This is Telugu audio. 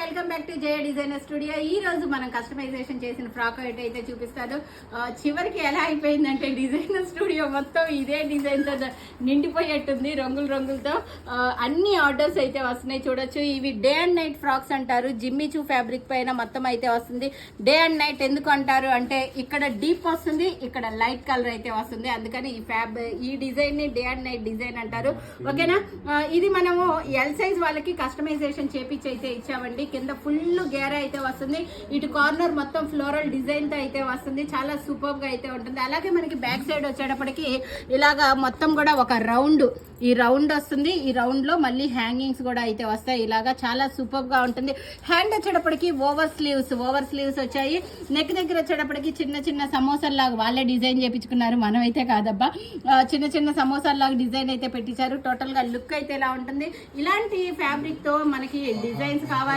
Welcome back to Jaya designer studio. ఈ రోజు మనం కస్టమైజేషన్ చేసిన ఫ్రాక్ అయితే చూపిస్తాను. చివరికి ఎలా అయిపోయిందంటే డిజైనర్ స్టూడియో మొత్తం ఇదే డిజైన్ తో నిండిపోయేట్టుంది, రంగులతో అన్ని ఆర్డర్స్ అయితే వస్తున్నాయి. చూడొచ్చు, ఇవి డే అండ్ నైట్ ఫ్రాక్స్ అంటారు. జిమ్మిచూ ఫ్యాబ్రిక్ పైన మొత్తం అయితే వస్తుంది. డే అండ్ నైట్ ఎందుకు అంటారు అంటే ఇక్కడ డీప్ వస్తుంది, ఇక్కడ లైట్ కలర్ అయితే వస్తుంది. అందుకని ఈ డిజైన్ ని డే అండ్ నైట్ డిజైన్ అంటారు. ఓకేనా, ఇది మనము ఎల్ సైజ్ వాళ్ళకి కస్టమైజేషన్ చేపించి అయితే ఇచ్చామండి. కింద ఫుల్ గేరా అయితే వస్తుంది, ఇటు కార్నర్ మొత్తం ఫ్లోరల్ డిజైన్ తో అయితే వస్తుంది. చాలా సూపర్ గా అయితే ఉంటుంది. అలాగే మనకి బ్యాక్ సైడ్ వచ్చేటప్పటికి ఇలాగా మొత్తం కూడా ఒక రౌండ్ వస్తుంది. ఈ రౌండ్ లో మళ్ళీ హ్యాంగింగ్స్ కూడా అయితే వస్తాయి. ఇలాగా చాలా సూపర్ గా ఉంటుంది. హ్యాండ్ వచ్చేటప్పటికి ఓవర్ స్లీవ్స్ వచ్చాయి. నెక్ దగ్గర వచ్చేటప్పటికి చిన్న సమోసాల్లాగా వాళ్ళే డిజైన్ చేయించుకున్నారు, మనం అయితే కాదబ్బా. చిన్న సమోసాల్లాగా డిజైన్ అయితే పెట్టించారు. టోటల్ గా లుక్ అయితే ఇలా ఉంటుంది. ఇలాంటి ఫ్యాబ్రిక్ తో మనకి డిజైన్స్ కావాలి